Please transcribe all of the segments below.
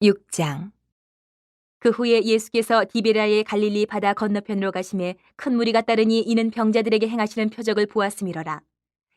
6장. 그 후에 예수께서 디베라의 갈릴리 바다 건너편으로 가심에 큰 무리가 따르니 이는 병자들에게 행하시는 표적을 보았음이러라.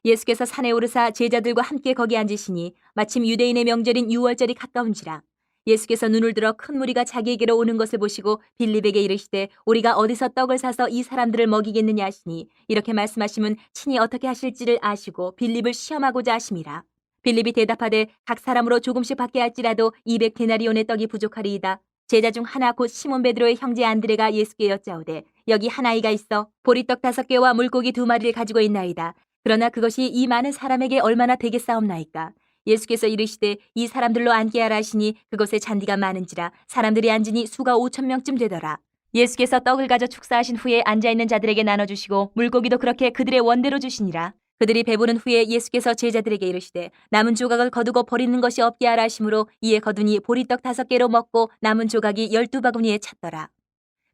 예수께서 산에 오르사 제자들과 함께 거기 앉으시니 마침 유대인의 명절인 유월절이 가까운지라. 예수께서 눈을 들어 큰 무리가 자기에게로 오는 것을 보시고 빌립에게 이르시되 우리가 어디서 떡을 사서 이 사람들을 먹이겠느냐 하시니 이렇게 말씀하시면 친히 어떻게 하실지를 아시고 빌립을 시험하고자 하심이라. 빌립이 대답하되 각 사람으로 조금씩 받게 할지라도 200데나리온의 떡이 부족하리이다. 제자 중 하나 곧 시몬 베드로의 형제 안드레가 예수께 여짜오되 여기 한 아이가 있어 보리떡 5개와 물고기 2마리를 가지고 있나이다. 그러나 그것이 이 많은 사람에게 얼마나 되겠사옵나이까. 예수께서 이르시되 이 사람들로 앉게 하라 하시니 그곳에 잔디가 많은지라 사람들이 앉으니 수가 5,000명쯤 되더라. 예수께서 떡을 가져 축사하신 후에 앉아있는 자들에게 나눠주시고 물고기도 그렇게 그들의 원대로 주시니라. 그들이 배부른 후에 예수께서 제자들에게 이르시되 남은 조각을 거두고 버리는 것이 없게 하라 하심으로 이에 거두니 보리떡 5개로 먹고 남은 조각이 12바구니에 찼더라.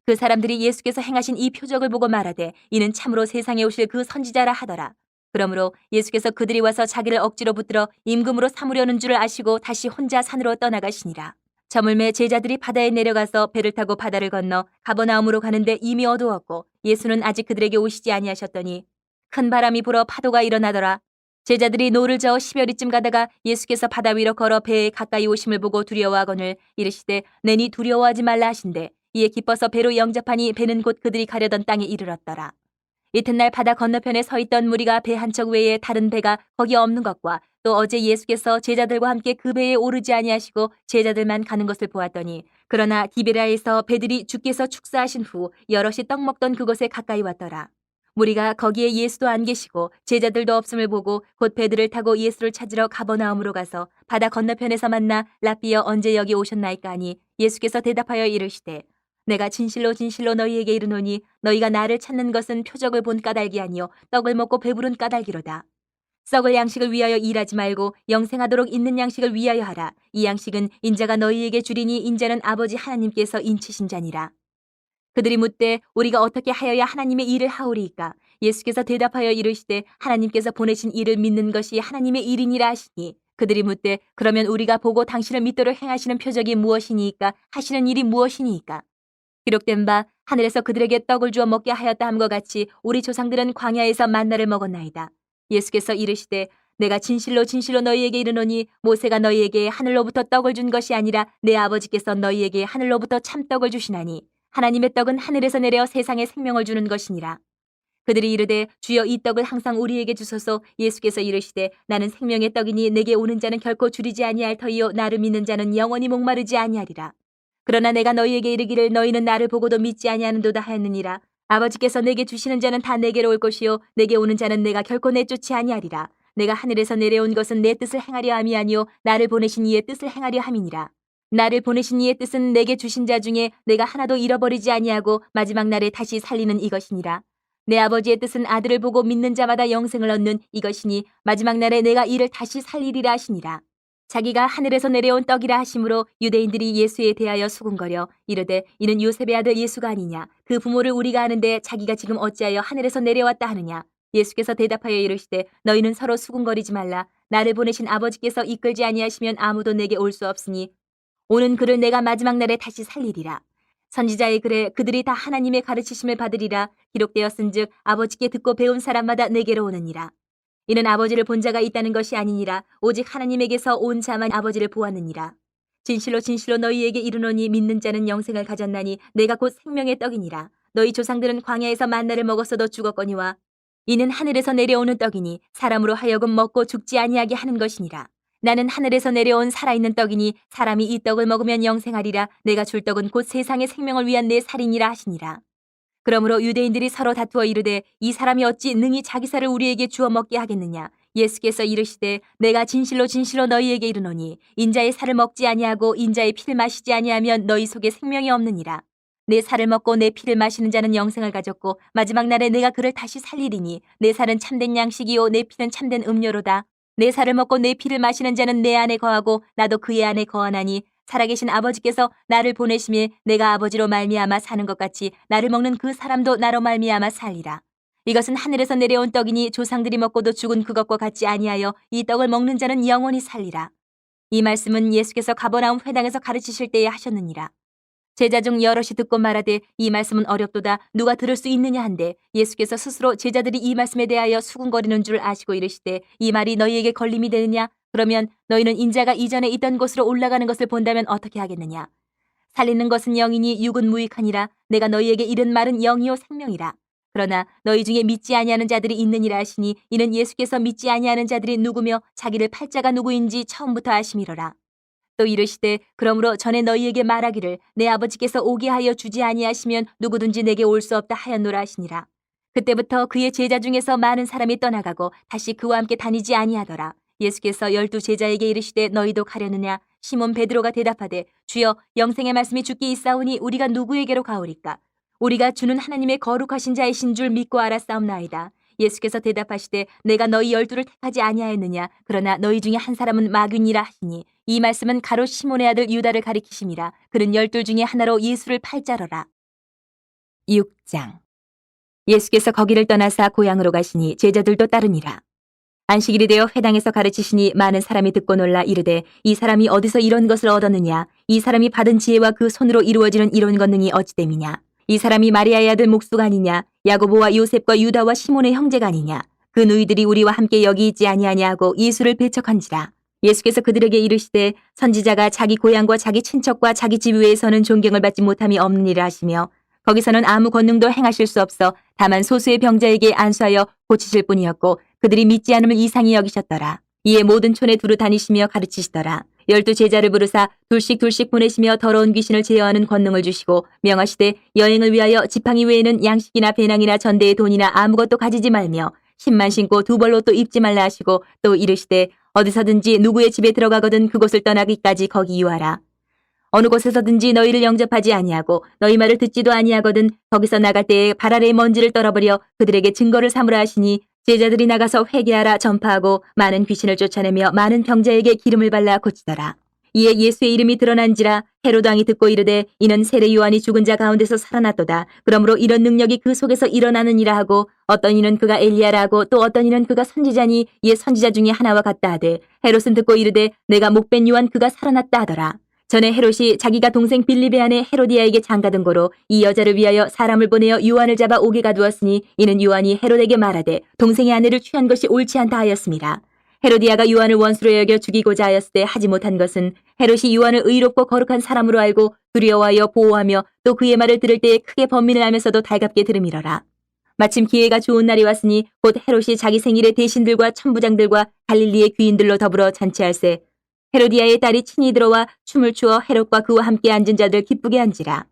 그 사람들이 예수께서 행하신 이 표적을 보고 말하되 이는 참으로 세상에 오실 그 선지자라 하더라. 그러므로 예수께서 그들이 와서 자기를 억지로 붙들어 임금으로 삼으려는 줄을 아시고 다시 혼자 산으로 떠나가시니라. 저물매 제자들이 바다에 내려가서 배를 타고 바다를 건너 가버나움으로 가는데 이미 어두웠고 예수는 아직 그들에게 오시지 아니하셨더니 큰 바람이 불어 파도가 일어나더라. 제자들이 노를 저어 10여리쯤 가다가 예수께서 바다 위로 걸어 배에 가까이 오심을 보고 두려워하거늘 이르시되 내니 두려워하지 말라 하신대 이에 기뻐서 배로 영접하니 배는 곧 그들이 가려던 땅에 이르렀더라. 이튿날 바다 건너편에 서 있던 무리가 배 한 척 외에 다른 배가 거기 없는 것과 또 어제 예수께서 제자들과 함께 그 배에 오르지 아니하시고 제자들만 가는 것을 보았더니 그러나 디베라에서 배들이 주께서 축사하신 후 여럿이 떡 먹던 그곳에 가까이 왔더라. 무리가 거기에 예수도 안 계시고 제자들도 없음을 보고 곧 배들을 타고 예수를 찾으러 가버나움으로 가서 바다 건너편에서 만나 랍비여 언제 여기 오셨나이까 하니 예수께서 대답하여 이르시되 내가 진실로 진실로 너희에게 이르노니 너희가 나를 찾는 것은 표적을 본 까닭이 아니요 떡을 먹고 배부른 까닭이로다. 썩을 양식을 위하여 일하지 말고 영생하도록 있는 양식을 위하여 하라. 이 양식은 인자가 너희에게 주리니 인자는 아버지 하나님께서 인치신 자니라. 그들이 묻되 우리가 어떻게 하여야 하나님의 일을 하오리이까. 예수께서 대답하여 이르시되 하나님께서 보내신 일을 믿는 것이 하나님의 일이니라 하시니 그들이 묻되 그러면 우리가 보고 당신을 믿도록 행하시는 표적이 무엇이니이까 하시는 일이 무엇이니이까. 기록된 바 하늘에서 그들에게 떡을 주어 먹게 하였다 함과 같이 우리 조상들은 광야에서 만나를 먹었나이다. 예수께서 이르시되 내가 진실로 진실로 너희에게 이르노니 모세가 너희에게 하늘로부터 떡을 준 것이 아니라 내 아버지께서 너희에게 하늘로부터 참떡을 주시나니 하나님의 떡은 하늘에서 내려 세상에 생명을 주는 것이니라. 그들이 이르되 주여 이 떡을 항상 우리에게 주소서. 예수께서 이르시되 나는 생명의 떡이니 내게 오는 자는 결코 줄이지 아니할 터이요 나를 믿는 자는 영원히 목마르지 아니하리라. 그러나 내가 너희에게 이르기를 너희는 나를 보고도 믿지 아니하는도다 하였느니라. 아버지께서 내게 주시는 자는 다 내게로 올 것이요 내게 오는 자는 내가 결코 내쫓지 아니하리라. 내가 하늘에서 내려온 것은 내 뜻을 행하려 함이 아니요 나를 보내신 이의 뜻을 행하려 함이니라. 나를 보내신 이의 뜻은 내게 주신 자 중에 내가 하나도 잃어버리지 아니하고 마지막 날에 다시 살리는 이것이니라. 내 아버지의 뜻은 아들을 보고 믿는 자마다 영생을 얻는 이것이니 마지막 날에 내가 이를 다시 살리리라 하시니라. 자기가 하늘에서 내려온 떡이라 하심으로 유대인들이 예수에 대하여 수군거려 이르되 이는 요셉의 아들 예수가 아니냐. 그 부모를 우리가 아는데 자기가 지금 어찌하여 하늘에서 내려왔다 하느냐. 예수께서 대답하여 이르시되 너희는 서로 수군거리지 말라. 나를 보내신 아버지께서 이끌지 아니하시면 아무도 내게 올 수 없으니 오는 그를 내가 마지막 날에 다시 살리리라. 선지자의 글에 그들이 다 하나님의 가르치심을 받으리라 기록되었은즉 아버지께 듣고 배운 사람마다 내게로 오느니라. 이는 아버지를 본 자가 있다는 것이 아니니라 오직 하나님에게서 온 자만 아버지를 보았느니라. 진실로 진실로 너희에게 이르노니 믿는 자는 영생을 가졌나니 내가 곧 생명의 떡이니라. 너희 조상들은 광야에서 만나를 먹었어도 죽었거니와 이는 하늘에서 내려오는 떡이니 사람으로 하여금 먹고 죽지 아니하게 하는 것이니라. 나는 하늘에서 내려온 살아있는 떡이니 사람이 이 떡을 먹으면 영생하리라. 내가 줄 떡은 곧 세상의 생명을 위한 내 살이니라 하시니라. 그러므로 유대인들이 서로 다투어 이르되 이 사람이 어찌 능히 자기 살을 우리에게 주어 먹게 하겠느냐. 예수께서 이르시되 내가 진실로 진실로 너희에게 이르노니 인자의 살을 먹지 아니하고 인자의 피를 마시지 아니하면 너희 속에 생명이 없느니라. 내 살을 먹고 내 피를 마시는 자는 영생을 가졌고 마지막 날에 내가 그를 다시 살리리니 내 살은 참된 양식이요 내 피는 참된 음료로다. 내 살을 먹고 내 피를 마시는 자는 내 안에 거하고 나도 그의 안에 거하나니 살아계신 아버지께서 나를 보내심에 내가 아버지로 말미암아 사는 것 같이 나를 먹는 그 사람도 나로 말미암아 살리라. 이것은 하늘에서 내려온 떡이니 조상들이 먹고도 죽은 그것과 같지 아니하여 이 떡을 먹는 자는 영원히 살리라. 이 말씀은 예수께서 가버나움 회당에서 가르치실 때에 하셨느니라. 제자 중 여럿이 듣고 말하되 이 말씀은 어렵도다 누가 들을 수 있느냐 한데 예수께서 스스로 제자들이 이 말씀에 대하여 수군거리는 줄 아시고 이르시되 이 말이 너희에게 걸림이 되느냐? 그러면 너희는 인자가 이전에 있던 곳으로 올라가는 것을 본다면 어떻게 하겠느냐? 살리는 것은 영이니 육은 무익하니라. 내가 너희에게 이른 말은 영이요 생명이라. 그러나 너희 중에 믿지 아니하는 자들이 있느니라 하시니 이는 예수께서 믿지 아니하는 자들이 누구며 자기를 팔자가 누구인지 처음부터 아심이로라. 또 이르시되 그러므로 전에 너희에게 말하기를 내 아버지께서 오게 하여 주지 아니하시면 누구든지 내게 올 수 없다 하였노라 하시니라. 그때부터 그의 제자 중에서 많은 사람이 떠나가고 다시 그와 함께 다니지 아니하더라. 예수께서 12 제자에게 이르시되 너희도 가려느냐? 시몬 베드로가 대답하되 주여 영생의 말씀이 주께 있사오니 우리가 누구에게로 가오리까? 우리가 주는 하나님의 거룩하신 자이신 줄 믿고 알았사옵나이다. 예수께서 대답하시되 내가 너희 12를 택하지 아니하였느냐? 그러나 너희 중에 한 사람은 마귀니라 하시니 이 말씀은 가롯 시몬의 아들 유다를 가리키심이라. 그는 12 중에 하나로 예수를 팔자러라. 6장. 예수께서 거기를 떠나사 고향으로 가시니 제자들도 따르니라. 안식일이 되어 회당에서 가르치시니 많은 사람이 듣고 놀라 이르되 이 사람이 어디서 이런 것을 얻었느냐? 이 사람이 받은 지혜와 그 손으로 이루어지는 이런 권능이 어찌 됨이냐? 이 사람이 마리아의 아들 목수가 아니냐? 야고보와 요셉과 유다와 시몬의 형제가 아니냐? 그 누이들이 우리와 함께 여기 있지 아니하냐 하고 예수를 배척한지라. 예수께서 그들에게 이르시되 선지자가 자기 고향과 자기 친척과 자기 집 외에서는 존경을 받지 못함이 없느니라 하시며 거기서는 아무 권능도 행하실 수 없어 다만 소수의 병자에게 안수하여 고치실 뿐이었고 그들이 믿지 않음을 이상히 여기셨더라. 이에 모든 촌에 두루 다니시며 가르치시더라. 12 제자를 부르사 둘씩 보내시며 더러운 귀신을 제어하는 권능을 주시고 명하시되 여행을 위하여 지팡이 외에는 양식이나 배낭이나 전대의 돈이나 아무것도 가지지 말며 신만 신고 두 벌로 또 입지 말라 하시고 또 이르시되 어디서든지 누구의 집에 들어가거든 그곳을 떠나기까지 거기 유하라. 어느 곳에서든지 너희를 영접하지 아니하고 너희 말을 듣지도 아니하거든 거기서 나갈 때에 발 아래의 먼지를 떨어버려 그들에게 증거를 삼으라 하시니 제자들이 나가서 회개하라 전파하고 많은 귀신을 쫓아내며 많은 병자에게 기름을 발라 고치더라. 이에 예수의 이름이 드러난지라 헤로드 왕이 듣고 이르되 이는 세례 요한이 죽은 자 가운데서 살아났도다. 그러므로 이런 능력이 그 속에서 일어나느니라 하고 어떤 이는 그가 엘리야라 하고 또 어떤 이는 그가 선지자니 이에 선지자 중에 하나와 같다 하되 헤롯은 듣고 이르되 내가 목벤 요한 그가 살아났다 하더라. 전에 헤롯이 자기가 동생 빌립의 아내 헤로디아에게 장가든 고로 이 여자를 위하여 사람을 보내어 요한을 잡아 옥에 가두었으니 이는 요한이 헤롯에게 말하되 동생의 아내를 취한 것이 옳지 않다 하였습니다. 헤로디아가 요한을 원수로 여겨 죽이고자 하였을 때 하지 못한 것은 헤롯이 요한을 의롭고 거룩한 사람으로 알고 두려워하여 보호하며 또 그의 말을 들을 때에 크게 번민을 하면서도 달갑게 들음이러라. 마침 기회가 좋은 날이 왔으니 곧 헤롯이 자기 생일에 대신들과 천부장들과 갈릴리의 귀인들로 더불어 잔치할세 헤로디아의 딸이 친히 들어와 춤을 추어 헤롯과 그와 함께 앉은 자들 기쁘게 한지라.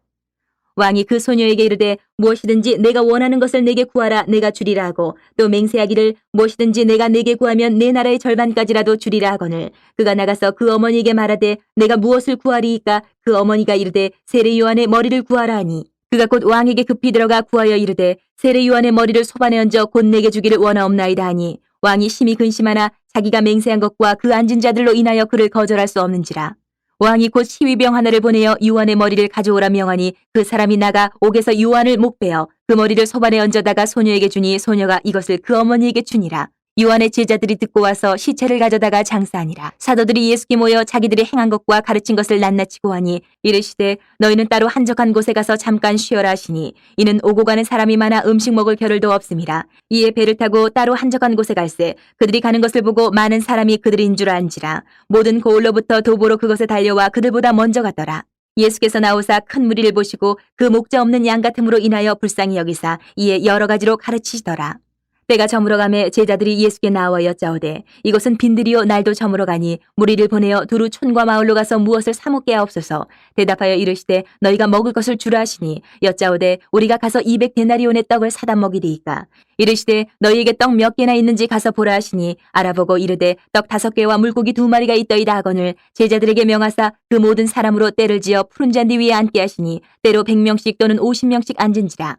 왕이 그 소녀에게 이르되 무엇이든지 내가 원하는 것을 내게 구하라 내가 주리라 하고 또 맹세하기를 무엇이든지 내가 내게 구하면 내 나라의 절반까지라도 주리라 하거늘 그가 나가서 그 어머니에게 말하되 내가 무엇을 구하리이까 그 어머니가 이르되 세례 요한의 머리를 구하라 하니 그가 곧 왕에게 급히 들어가 구하여 이르되 세례 요한의 머리를 소반에 얹어 곧 내게 주기를 원하옵나이다 하니 왕이 심히 근심하나 자기가 맹세한 것과 그 앉은 자들로 인하여 그를 거절할 수 없는지라. 왕이 곧 시위병 하나를 보내어 요한의 머리를 가져오라 명하니 그 사람이 나가 옥에서 요한을 목베어 그 머리를 소반에 얹어다가 소녀에게 주니 소녀가 이것을 그 어머니에게 주니라. 요한의 제자들이 듣고 와서 시체를 가져다가 장사하니라. 사도들이 예수께 모여 자기들이 행한 것과 가르친 것을 낱낱이고 하니 이르시되 너희는 따로 한적한 곳에 가서 잠깐 쉬어라 하시니 이는 오고 가는 사람이 많아 음식 먹을 겨를도 없음이라. 이에 배를 타고 따로 한적한 곳에 갈새 그들이 가는 것을 보고 많은 사람이 그들인 줄 안지라. 모든 고을로부터 도보로 그것에 달려와 그들보다 먼저 갔더라. 예수께서 나오사 큰 무리를 보시고 그 목자 없는 양 같음으로 인하여 불쌍히 여기사 이에 여러 가지로 가르치시더라. 때가 저물어가매 제자들이 예수께 나와 여짜오되 이것은 빈들이요 날도 저물어가니 무리를 보내어 두루 촌과 마을로 가서 무엇을 사 먹게 하옵소서. 대답하여 이르시되 너희가 먹을 것을 주라 하시니 여짜오되 우리가 가서 200데나리온의 떡을 사다 먹이리이까. 이르시되 너희에게 떡 몇 개나 있는지 가서 보라 하시니 알아보고 이르되 떡 5개와 물고기 2마리가 있더이다 하거늘 제자들에게 명하사 그 모든 사람으로 때를 지어 푸른 잔디 위에 앉게 하시니 때로 100명씩 또는 50명씩 앉은지라.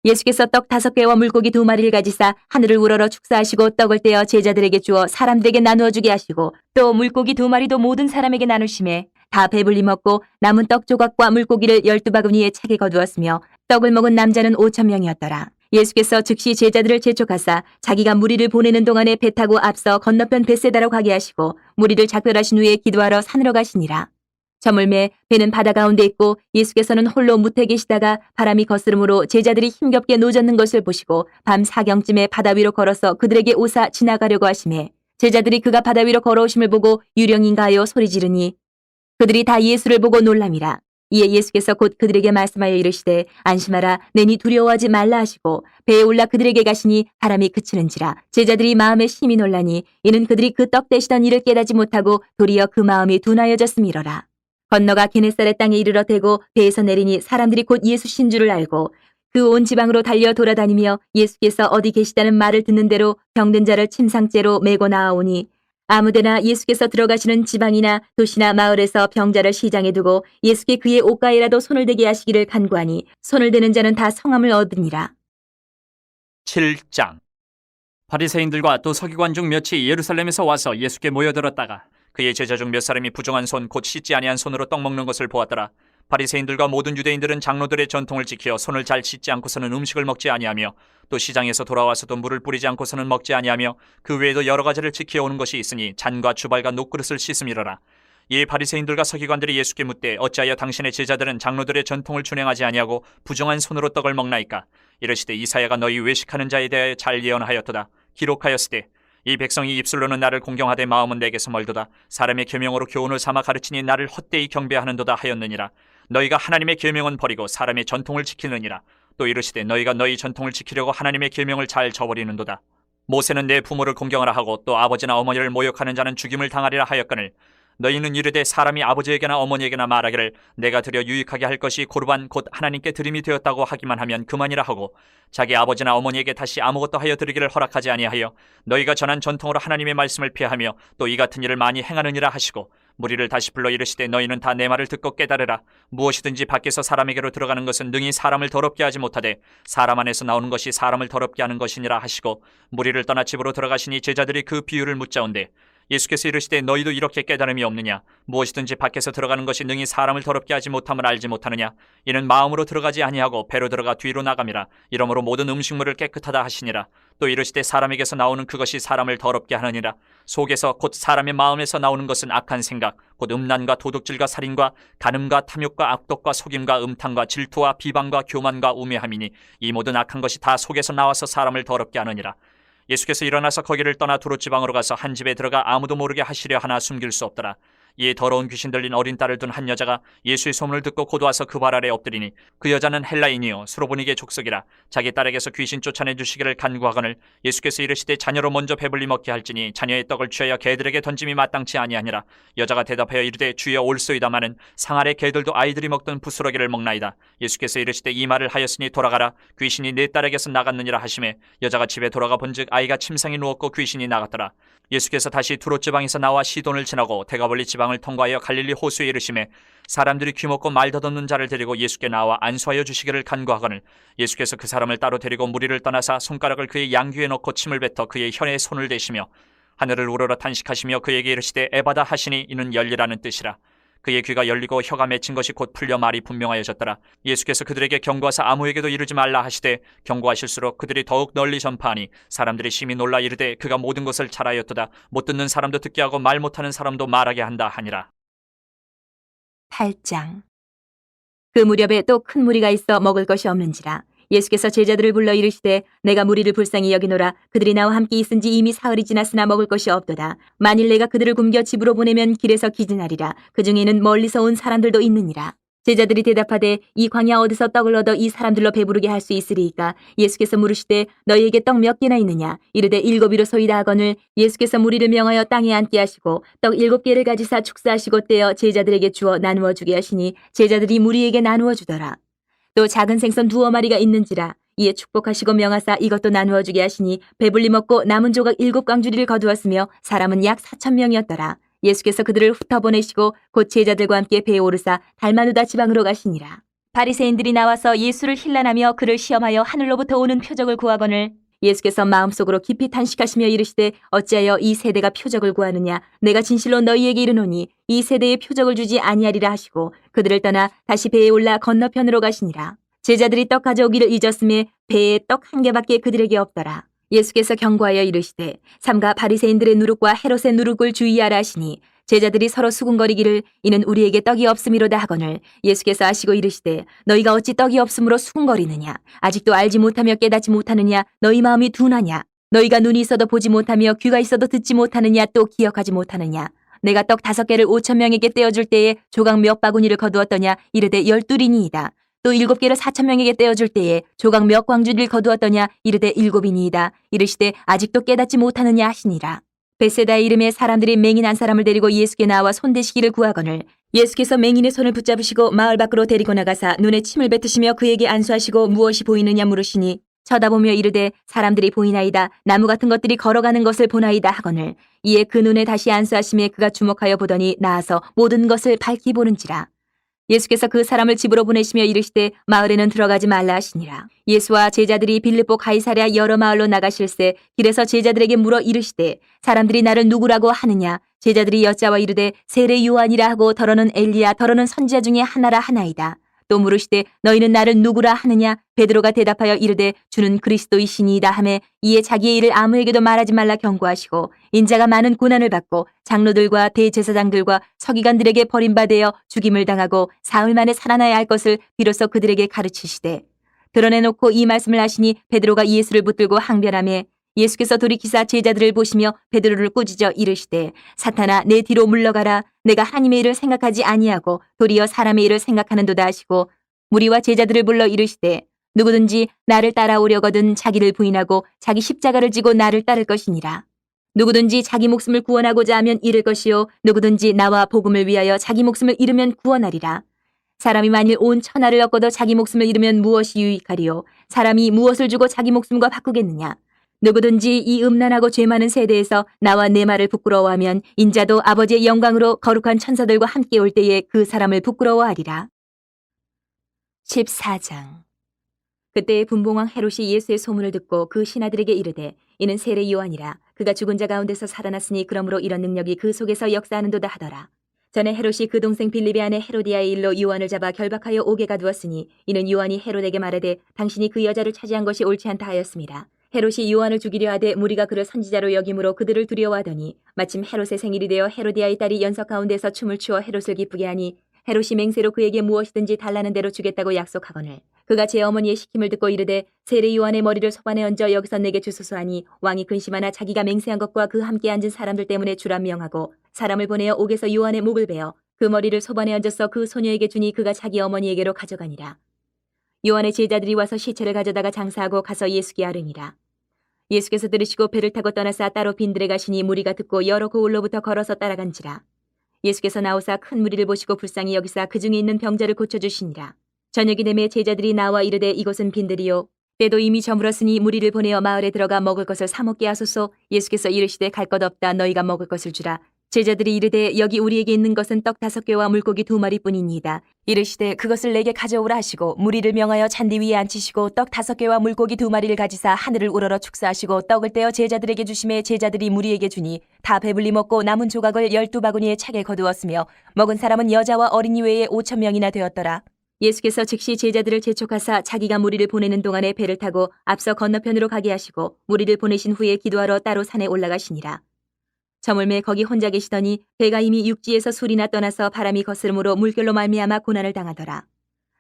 예수께서 떡 5개와 물고기 2마리를 가지사 하늘을 우러러 축사하시고 떡을 떼어 제자들에게 주어 사람들에게 나누어 주게 하시고 또 물고기 2마리도 모든 사람에게 나누심에 다 배불리 먹고 남은 떡 조각과 물고기를 12바구니에 차게 거두었으며 떡을 먹은 남자는 5,000명이었더라. 예수께서 즉시 제자들을 재촉하사 자기가 무리를 보내는 동안에 배 타고 앞서 건너편 벳세다로 가게 하시고 무리를 작별하신 후에 기도하러 산으로 가시니라. 저물매 배는 바다 가운데 있고 예수께서는 홀로 무태 계시다가 바람이 거스름으로 제자들이 힘겹게 노젓는 것을 보시고 밤 4경쯤에 바다 위로 걸어서 그들에게 오사 지나가려고 하시매 제자들이 그가 바다 위로 걸어오심을 보고 유령인가 하여 소리 지르니 그들이 다 예수를 보고 놀람이라. 이에 예수께서 곧 그들에게 말씀하여 이르시되 안심하라 내니 두려워하지 말라 하시고 배에 올라 그들에게 가시니 바람이 그치는지라. 제자들이 마음에 심히 놀라니 이는 그들이 그 떡 되시던 일을 깨닫지 못하고 도리어 그 마음이 둔하여졌음이로라. 건너가 게네사렛 땅에 이르러 대고 배에서 내리니 사람들이 곧 예수신 줄을 알고 그 온 지방으로 달려 돌아다니며 예수께서 어디 계시다는 말을 듣는 대로 병든 자를 침상째로 메고 나아오니 아무데나 예수께서 들어가시는 지방이나 도시나 마을에서 병자를 시장에 두고 예수께 그의 옷가에라도 손을 대게 하시기를 간구하니 손을 대는 자는 다 성함을 얻으니라. 7장. 바리새인들과 또 서기관 중 몇이 예루살렘에서 와서 예수께 모여들었다가 그의 제자 중 몇 사람이 부정한 손 곧 씻지 아니한 손으로 떡 먹는 것을 보았더라. 바리새인들과 모든 유대인들은 장로들의 전통을 지켜 손을 잘 씻지 않고서는 음식을 먹지 아니하며 또 시장에서 돌아와서도 물을 뿌리지 않고서는 먹지 아니하며 그 외에도 여러 가지를 지켜오는 것이 있으니 잔과 주발과 녹그릇을 씻음이로라. 이 바리새인들과 서기관들이 예수께 묻되 어찌하여 당신의 제자들은 장로들의 전통을 준행하지 아니하고 부정한 손으로 떡을 먹나이까? 이르시되 이사야가 너희 외식하는 자에 대하여 잘 예언하였도다. 기록하였으되 이 백성이 입술로는 나를 공경하되 마음은 내게서 멀도다. 사람의 계명으로 교훈을 삼아 가르치니 나를 헛되이 경배하는도다 하였느니라. 너희가 하나님의 계명은 버리고 사람의 전통을 지키느니라. 또 이르시되 너희가 너희 전통을 지키려고 하나님의 계명을 잘 저버리는도다. 모세는 내 부모를 공경하라 하고 또 아버지나 어머니를 모욕하는 자는 죽임을 당하리라 하였거늘 너희는 이르되 사람이 아버지에게나 어머니에게나 말하기를 내가 드려 유익하게 할 것이 고르반 곧 하나님께 드림이 되었다고 하기만 하면 그만이라 하고 자기 아버지나 어머니에게 다시 아무것도 하여 드리기를 허락하지 아니하여 너희가 전한 전통으로 하나님의 말씀을 피하며 또 이 같은 일을 많이 행하느니라 하시고 무리를 다시 불러 이르시되 너희는 다 내 말을 듣고 깨달으라. 무엇이든지 밖에서 사람에게로 들어가는 것은 능히 사람을 더럽게 하지 못하되 사람 안에서 나오는 것이 사람을 더럽게 하는 것이니라 하시고 무리를 떠나 집으로 들어가시니 제자들이 그 비유를 묻자온대 예수께서 이르시되 너희도 이렇게 깨달음이 없느냐? 무엇이든지 밖에서 들어가는 것이 능히 사람을 더럽게 하지 못함을 알지 못하느냐? 이는 마음으로 들어가지 아니하고 배로 들어가 뒤로 나감이라. 이러므로 모든 음식물을 깨끗하다 하시니라. 또 이르시되 사람에게서 나오는 그것이 사람을 더럽게 하느니라. 속에서 곧 사람의 마음에서 나오는 것은 악한 생각, 곧 음란과 도둑질과 살인과 간음과 탐욕과 악독과 속임과 음탕과 질투와 비방과 교만과 우매함이니 이 모든 악한 것이 다 속에서 나와서 사람을 더럽게 하느니라. 예수께서 일어나서 거기를 떠나 두롯지방으로 가서 한 집에 들어가 아무도 모르게 하시려 하나 숨길 수 없더라. 이에 더러운 귀신 들린 어린 딸을 둔 한 여자가 예수의 소문을 듣고 곧 와서 그 발 아래 엎드리니 그 여자는 헬라인이요 수로보니게 족속이라. 자기 딸에게서 귀신 쫓아내 주시기를 간구하거늘 예수께서 이르시되 자녀로 먼저 배불리 먹게 할지니 자녀의 떡을 취하여 개들에게 던짐이 마땅치 아니하니라. 여자가 대답하여 이르되 주여 올소이다마는 상 아래 개들도 아이들이 먹던 부스러기를 먹나이다. 예수께서 이르시되 이 말을 하였으니 돌아가라. 귀신이 내 딸에게서 나갔느니라 하시매 여자가 집에 돌아가 본즉 아이가 침상에 누웠고 귀신이 나갔더라. 예수께서 다시 두롯지방에서 나와 시돈을 지나고 대가볼리 지방을 통과하여 갈릴리 호수에 이르시매 사람들이 귀먹고 말 더듬는 자를 데리고 예수께 나와 안수하여 주시기를 간구하거늘 예수께서 그 사람을 따로 데리고 무리를 떠나사 손가락을 그의 양귀에 넣고 침을 뱉어 그의 혀에 손을 대시며 하늘을 우러러 탄식하시며 그에게 이르시되 에바다 하시니 이는 열리라는 뜻이라. 그의 귀가 열리고 혀가 맺힌 것이 곧 풀려 말이 분명하여졌더라. 예수께서 그들에게 경고하사 아무에게도 이르지 말라 하시되 경고하실수록 그들이 더욱 널리 전파하니 사람들이 심히 놀라 이르되 그가 모든 것을 잘하였도다. 못 듣는 사람도 듣게 하고 말 못하는 사람도 말하게 한다 하니라. 8장. 그 무렵에 또 큰 무리가 있어 먹을 것이 없는지라. 예수께서 제자들을 불러 이르시되 내가 무리를 불쌍히 여기노라. 그들이 나와 함께 있은지 이미 사흘이 지났으나 먹을 것이 없도다. 만일 내가 그들을 굶겨 집으로 보내면 길에서 기진하리라. 그 중에는 멀리서 온 사람들도 있느니라. 제자들이 대답하되 이 광야 어디서 떡을 얻어 이 사람들로 배부르게 할 수 있으리이까? 예수께서 물으시되 너희에게 떡 몇 개나 있느냐? 이르되 7이로소이다 하거늘 예수께서 무리를 명하여 땅에 앉게 하시고 떡 7개를 가지사 축사하시고 떼어 제자들에게 주어 나누어 주게 하시니 제자들이 무리에게 나누어 주더라. 또 작은 생선 2마리가 있는지라. 이에 축복하시고 명하사 이것도 나누어 주게 하시니 배불리 먹고 남은 조각 7광주리를 거두었으며 사람은 약 4,000명이었더라. 예수께서 그들을 흩어보내시고 곧 제자들과 함께 배에 오르사 달마누다 지방으로 가시니라. 바리새인들이 나와서 예수를 힐난하며 그를 시험하여 하늘로부터 오는 표적을 구하거늘 예수께서 마음속으로 깊이 탄식하시며 이르시되 어찌하여 이 세대가 표적을 구하느냐? 내가 진실로 너희에게 이르노니 이 세대에 표적을 주지 아니하리라 하시고 그들을 떠나 다시 배에 올라 건너편으로 가시니라. 제자들이 떡 가져오기를 잊었음에 배에 떡 한 개밖에 그들에게 없더라. 예수께서 경고하여 이르시되 삼가 바리새인들의 누룩과 헤롯의 누룩을 주의하라 하시니 제자들이 서로 수군거리기를 이는 우리에게 떡이 없음이로다 하거늘 예수께서 아시고 이르시되 너희가 어찌 떡이 없음으로 수군거리느냐 아직도 알지 못하며 깨닫지 못하느냐 너희 마음이 둔하냐 너희가 눈이 있어도 보지 못하며 귀가 있어도 듣지 못하느냐 또 기억하지 못하느냐 내가 떡 5개를 5,000명에게 떼어줄 때에 조각 몇 바구니를 거두었더냐 이르되 12이니이다. 또 7개를 4,000명에게 떼어줄 때에 조각 몇 광주리를 거두었더냐 이르되 7이니이다. 이르시되 아직도 깨닫지 못하느냐 하시니라. 벳세다의 이름에 사람들이 맹인 한 사람을 데리고 예수께 나와 손대시기를 구하거늘 예수께서 맹인의 손을 붙잡으시고 마을 밖으로 데리고 나가사 눈에 침을 뱉으시며 그에게 안수하시고 무엇이 보이느냐 물으시니 쳐다보며 이르되 사람들이 보이나이다. 나무 같은 것들이 걸어가는 것을 보나이다 하거늘 이에 그 눈에 다시 안수하심에 그가 주목하여 보더니 나아서 모든 것을 밝히 보는지라. 예수께서 그 사람을 집으로 보내시며 이르시되 마을에는 들어가지 말라 하시니라. 예수와 제자들이 빌립보 가이사랴 여러 마을로 나가실새 길에서 제자들에게 물어 이르시되 사람들이 나를 누구라고 하느냐 제자들이 여짜와 이르되 세례 요한이라 하고 더러는 엘리야 더러는 선지자 중에 하나라 하나이다. 또 물으시되 너희는 나를 누구라 하느냐 베드로가 대답하여 이르되 주는 그리스도이시니이다 하매 이에 자기의 일을 아무에게도 말하지 말라 경고하시고 인자가 많은 고난을 받고 장로들과 대제사장들과 서기관들에게 버림받아 죽임을 당하고 사흘 만에 살아나야 할 것을 비로소 그들에게 가르치시되 드러내놓고 이 말씀을 하시니 베드로가 예수를 붙들고 항변하매 예수께서 돌이키사 제자들을 보시며 베드로를 꾸짖어 이르시되 사탄아 내 뒤로 물러가라 내가 하나님의 일을 생각하지 아니하고 도리어 사람의 일을 생각하는도다 하시고 무리와 제자들을 불러 이르시되 누구든지 나를 따라오려거든 자기를 부인하고 자기 십자가를 지고 나를 따를 것이니라. 누구든지 자기 목숨을 구원하고자 하면 잃을 것이요 누구든지 나와 복음을 위하여 자기 목숨을 잃으면 구원하리라. 사람이 만일 온 천하를 얻고도 자기 목숨을 잃으면 무엇이 유익하리요 사람이 무엇을 주고 자기 목숨과 바꾸겠느냐. 누구든지 이 음란하고 죄 많은 세대에서 나와 내 말을 부끄러워하면 인자도 아버지의 영광으로 거룩한 천사들과 함께 올 때에 그 사람을 부끄러워하리라. 14장. 그때 분봉왕 헤롯이 예수의 소문을 듣고 그 신하들에게 이르되 이는 세례 요한이라 그가 죽은 자 가운데서 살아났으니 그러므로 이런 능력이 그 속에서 역사하는도다 하더라. 전에 헤롯이 그 동생 빌립의 아내 헤로디아의 일로 요한을 잡아 결박하여 옥에 가두었으니 이는 요한이 헤롯에게 말하되 당신이 그 여자를 차지한 것이 옳지 않다 하였습니다. 헤롯이 요한을 죽이려 하되 무리가 그를 선지자로 여김으로 그들을 두려워하더니 마침 헤롯의 생일이 되어 헤로디아의 딸이 연석 가운데서 춤을 추어 헤롯을 기쁘게 하니 헤롯이 맹세로 그에게 무엇이든지 달라는 대로 주겠다고 약속하거늘 그가 제 어머니의 시킴을 듣고 이르되 세례 요한의 머리를 소반에 얹어 여기서 내게 주소서 하니 왕이 근심하나 자기가 맹세한 것과 그 함께 앉은 사람들 때문에 주라 명하고 사람을 보내어 옥에서 요한의 목을 베어 그 머리를 소반에 얹어서 그 소녀에게 주니 그가 자기 어머니에게로 가져가니라. 요한의 제자들이 와서 시체를 가져다가 장사하고 가서 예수께 아뢰니라. 예수께서 들으시고 배를 타고 떠나사 따로 빈들에 가시니 무리가 듣고 여러 고을로부터 걸어서 따라간지라. 예수께서 나오사 큰 무리를 보시고 불쌍히 여기사 그 중에 있는 병자를 고쳐주시니라. 저녁이 되매 제자들이 나와 이르되 이곳은 빈들이요 때도 이미 저물었으니 무리를 보내어 마을에 들어가 먹을 것을 사 먹게 하소서. 예수께서 이르시되 갈 것 없다 너희가 먹을 것을 주라. 제자들이 이르되 여기 우리에게 있는 것은 떡 5개와 물고기 2마리뿐이니이다. 이르시되 그것을 내게 가져오라 하시고 무리를 명하여 잔디 위에 앉히시고 떡 5개와 물고기 2마리를 가지사 하늘을 우러러 축사하시고 떡을 떼어 제자들에게 주심에 제자들이 무리에게 주니 다 배불리 먹고 남은 조각을 12바구니에 차게 거두었으며 먹은 사람은 여자와 어린이 외에 5,000명이나 되었더라. 예수께서 즉시 제자들을 재촉하사 자기가 무리를 보내는 동안에 배를 타고 앞서 건너편으로 가게 하시고 무리를 보내신 후에 기도하러 따로 산에 올라가시니라. 저물매 거기 혼자 계시더니 배가 이미 육지에서 술이나 떠나서 바람이 거스름으로 물결로 말미암아 고난을 당하더라.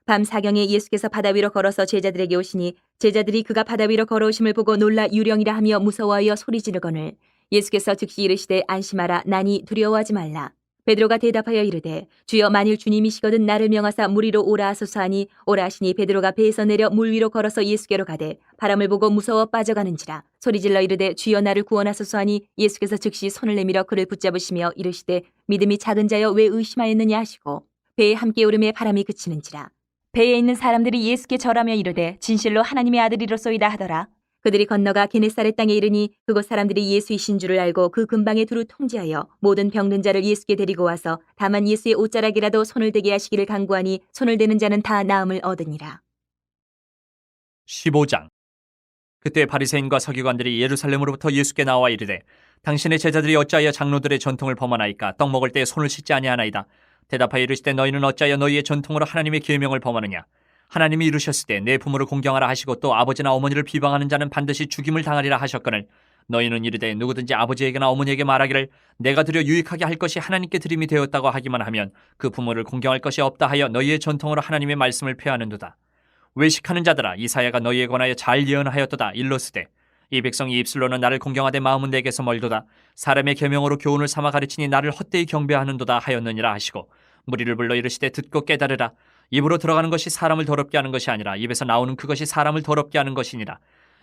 밤 사경에 예수께서 바다 위로 걸어서 제자들에게 오시니 제자들이 그가 바다 위로 걸어오심을 보고 놀라 유령이라 하며 무서워하여 소리 지르거늘 예수께서 즉시 이르시되 안심하라 나니 두려워하지 말라. 베드로가 대답하여 이르되 주여 만일 주님이시거든 나를 명하사 물 위로 오라 하소서 하니 오라 하시니 베드로가 배에서 내려 물 위로 걸어서 예수께로 가되 바람을 보고 무서워 빠져가는지라. 소리질러 이르되 주여 나를 구원하소서 하니 예수께서 즉시 손을 내밀어 그를 붙잡으시며 이르시되 믿음이 작은 자여 왜 의심하였느냐 하시고 배에 함께 오름에 바람이 그치는지라. 배에 있는 사람들이 예수께 절하며 이르되 진실로 하나님의 아들이로소이다 하더라. 그들이 건너가 게네사렛 땅에 이르니 그곳 사람들이 예수이신 줄을 알고 그 근방에 두루 통제하여 모든 병든 자를 예수께 데리고 와서 다만 예수의 옷자락이라도 손을 대게 하시기를 간구하니 손을 대는 자는 다 나음을 얻으니라. 15장. 그때 바리새인과 서기관들이 예루살렘으로부터 예수께 나와 이르되 당신의 제자들이 어찌하여 장로들의 전통을 범하나이까 떡 먹을 때 손을 씻지 아니하나이다. 대답하여 이르시되 너희는 어찌하여 너희의 전통으로 하나님의 계명을 범하느냐. 하나님이 이르셨을 때 내 부모를 공경하라 하시고 또 아버지나 어머니를 비방하는 자는 반드시 죽임을 당하리라 하셨거늘 너희는 이르되 누구든지 아버지에게나 어머니에게 말하기를 내가 드려 유익하게 할 것이 하나님께 드림이 되었다고 하기만 하면 그 부모를 공경할 것이 없다 하여 너희의 전통으로 하나님의 말씀을 폐하는도다. 외식하는 자들아 이사야가 너희에 관하여 잘 예언하였도다. 일러스되 이 백성이 입술로는 나를 공경하되 마음은 내게서 멀도다. 사람의 계명으로 교훈을 삼아 가르치니 나를 헛되이 경배하는도다 하였느니라 하시고 무리를 불러 이르시되 듣고 깨달으라. 입으로 들어가는 것이 사람을 더럽게 하는 것이 아니라 입에서 나오는 그것이 사람을 더럽게 하는 것이니라.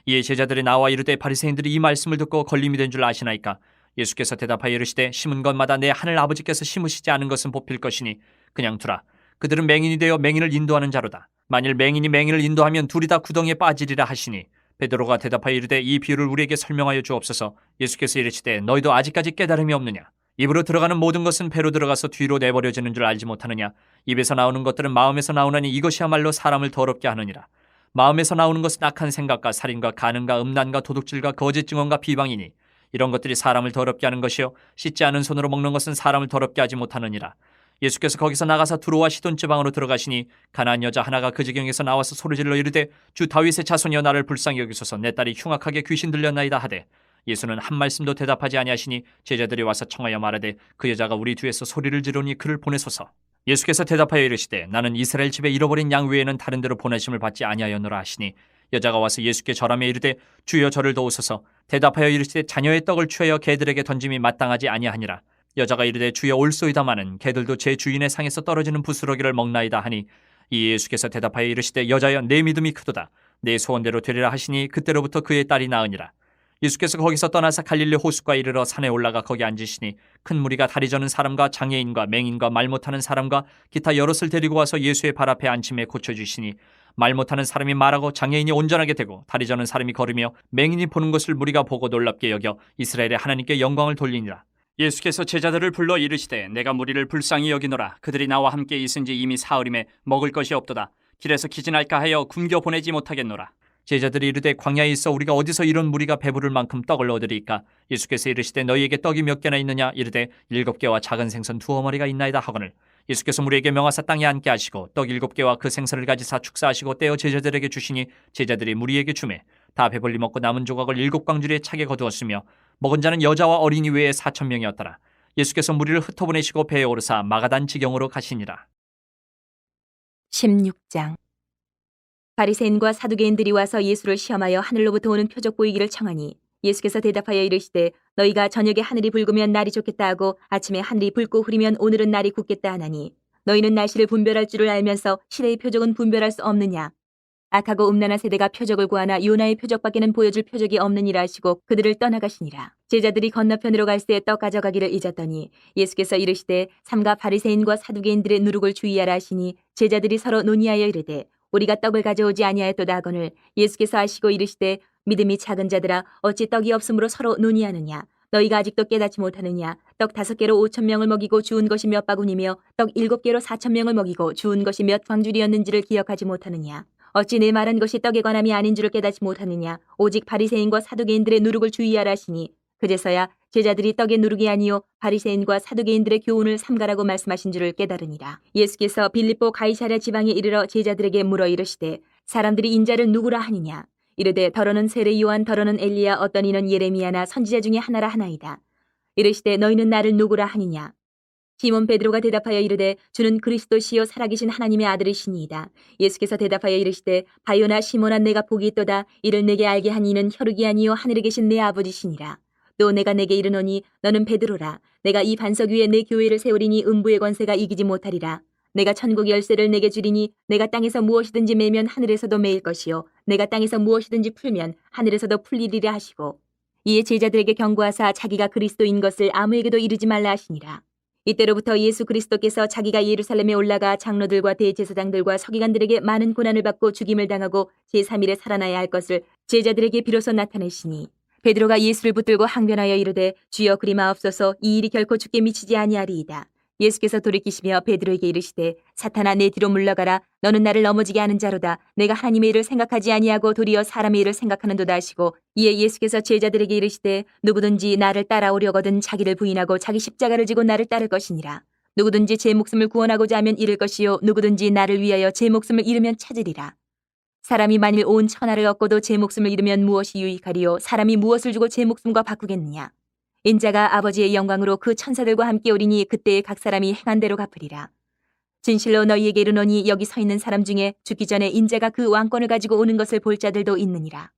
이에 제자들이 나와 이르되 바리새인들이 이 말씀을 듣고 걸림이 된 줄 아시나이까? 예수께서 대답하여 이르시되 심은 것마다 내 하늘 아버지께서 심으시지 않은 것은 뽑힐 것이니 그냥 두라. 그들은 맹인이 되어 맹인을 인도하는 자로다. 만일 맹인이 맹인을 인도하면 둘이 다 구덩이에 빠지리라 하시니 베드로가 대답하여 이르되 이 비유를 우리에게 설명하여 주옵소서. 예수께서 이르시되 너희도 아직까지 깨달음이 없느냐? 입으로 들어가는 모든 것은 배로 들어가서 뒤로 내버려지는 줄 알지 못하느냐? 입에서 나오는 것들은 마음에서 나오나니 이것이야말로 사람을 더럽게 하느니라. 마음에서 나오는 것은 악한 생각과 살인과 간음과 음란과 도둑질과 거짓 증언과 비방이니 이런 것들이 사람을 더럽게 하는 것이요 씻지 않은 손으로 먹는 것은 사람을 더럽게 하지 못하느니라. 예수께서 거기서 나가사 두로와 시돈 지방으로 들어가시니 가나안 여자 하나가 그 지경에서 나와서 소리질러 이르되 주 다윗의 자손이여 나를 불쌍히 여기소서. 내 딸이 흉악하게 귀신 들렸나이다 하되 예수는 한 말씀도 대답하지 아니하시니 제자들이 와서 청하여 말하되 그 여자가 우리 뒤에서 소리를 지르니 그를 보내소서. 예수께서 대답하여 이르시되 나는 이스라엘 집에 잃어버린 양 외에는 다른 데로 보내심을 받지 아니하였노라 하시니 여자가 와서 예수께 절하며 이르되 주여 저를 도우소서. 대답하여 이르시되 자녀의 떡을 취하여 개들에게 던짐이 마땅하지 아니하니라. 여자가 이르되 주여 올소이다마는 개들도 제 주인의 상에서 떨어지는 부스러기를 먹나이다 하니 이 예수께서 대답하여 이르시되 여자여 내 믿음이 크도다. 내 소원대로 되리라 하시니 그때로부터 그의 딸이 나으니라. 예수께서 거기서 떠나서 갈릴리 호숫가에 이르러 산에 올라가 거기 앉으시니 큰 무리가 다리 저는 사람과 장애인과 맹인과 말 못하는 사람과 기타 여럿을 데리고 와서 예수의 발 앞에 앉힘에 고쳐주시니 말 못하는 사람이 말하고 장애인이 온전하게 되고 다리 저는 사람이 걸으며 맹인이 보는 것을 무리가 보고 놀랍게 여겨 이스라엘의 하나님께 영광을 돌리니라. 예수께서 제자들을 불러 이르시되 내가 무리를 불쌍히 여기노라. 그들이 나와 함께 있은 지 이미 사흘임에 먹을 것이 없도다. 길에서 기진할까 하여 굶겨 보내지 못하겠노라. 제자들이 이르되 광야에 있어 우리가 어디서 이런 무리가 배부를 만큼 떡을 얻으리이까? 예수께서 이르시되 너희에게 떡이 몇 개나 있느냐? 이르되 7개와 작은 생선 2어머니가 있나이다 하거늘 예수께서 무리에게 명하사 땅에 앉게 하시고 떡 7개와 그 생선을 가지사 축사하시고 떼어 제자들에게 주시니 제자들이 무리에게 주매 다 배불리 먹고 남은 조각을 7광주리에 차게 거두었으며 먹은 자는 여자와 어린이 외에 4,000명이었더라. 예수께서 무리를 흩어보내시고 배에 오르사 마가단 지경으로 가시니라. 16장. 바리새인과 사두개인들이 와서 예수를 시험하여 하늘로부터 오는 표적 보이기를 청하니 예수께서 대답하여 이르시되 너희가 저녁에 하늘이 붉으면 날이 좋겠다 하고 아침에 하늘이 붉고 흐리면 오늘은 날이 굳겠다 하나니 너희는 날씨를 분별할 줄을 알면서 시대의 표적은 분별할 수 없느냐? 악하고 음란한 세대가 표적을 구하나 요나의 표적밖에는 보여줄 표적이 없느니라 하시고 그들을 떠나가시니라. 제자들이 건너편으로 갈새 떡 가져가기를 잊었더니 예수께서 이르시되 삼가 바리새인과 사두개인들의 누룩을 주의하라 하시니 제자들이 서로 논의하여 이르되 우리가 떡을 가져오지 아니하였도다 하거늘 예수께서 아시고 이르시되 믿음이 작은 자들아 어찌 떡이 없으므로 서로 논의하느냐? 너희가 아직도 깨닫지 못하느냐? 떡 5개로 5,000명을 먹이고 주운 것이 몇 바구니며 떡 7개로 4,000명을 먹이고 주운 것이 몇 광줄이었는지를 기억하지 못하느냐? 어찌 내 말한 것이 떡에 관함이 아닌 줄을 깨닫지 못하느냐? 오직 바리새인과 사두개인들의 누룩을 주의하라 하시니 그제서야 제자들이 떡의 누룩이 아니요 바리새인과 사두개인들의 교훈을 삼가라고 말씀하신 줄을 깨달으니라. 예수께서 빌립보 가이사랴 지방에 이르러 제자들에게 물어 이르시되 사람들이 인자를 누구라 하느냐? 이르되 더러는 세례 요한 더러는 엘리야 어떤 이는 예레미야나 선지자 중에 하나라 하나이다. 이르시되 너희는 나를 누구라 하느냐? 시몬 베드로가 대답하여 이르되 주는 그리스도시요 살아계신 하나님의 아들이시니이다. 예수께서 대답하여 이르시되 바요나 시몬아 내가 복이 있도다. 이를 내게 알게 한 이는 혈육이 아니요 하늘에 계신 내 아버지시니라. 또 내가 내게 이르노니 너는 베드로라. 내가 이 반석 위에 내 교회를 세우리니 음부의 권세가 이기지 못하리라. 내가 천국 열쇠를 내게 주리니 내가 땅에서 무엇이든지 매면 하늘에서도 매일 것이요 내가 땅에서 무엇이든지 풀면 하늘에서도 풀리리라 하시고 이에 제자들에게 경고하사 자기가 그리스도인 것을 아무에게도 이르지 말라 하시니라. 이때로부터 예수 그리스도께서 자기가 예루살렘에 올라가 장로들과 대제사장들과 서기관들에게 많은 고난을 받고 죽임을 당하고 제3일에 살아나야 할 것을 제자들에게 비로소 나타내시니 베드로가 예수를 붙들고 항변하여 이르되 주여 그리 마옵소서 이 일이 결코 주께 미치지 아니하리이다. 예수께서 돌이키시며 베드로에게 이르시되 사탄아 내 뒤로 물러가라. 너는 나를 넘어지게 하는 자로다. 내가 하나님의 일을 생각하지 아니하고 도리어 사람의 일을 생각하는도다 하시고 이에 예수께서 제자들에게 이르시되 누구든지 나를 따라오려거든 자기를 부인하고 자기 십자가를 지고 나를 따를 것이니라. 누구든지 제 목숨을 구원하고자 하면 잃을 것이요 누구든지 나를 위하여 제 목숨을 잃으면 찾으리라. 사람이 만일 온 천하를 얻고도 제 목숨을 잃으면 무엇이 유익하리요? 사람이 무엇을 주고 제 목숨과 바꾸겠느냐? 인자가 아버지의 영광으로 그 천사들과 함께 오리니 그때에 각 사람이 행한 대로 갚으리라. 진실로 너희에게 이르노니 여기 서 있는 사람 중에 죽기 전에 인자가 그 왕권을 가지고 오는 것을 볼 자들도 있느니라.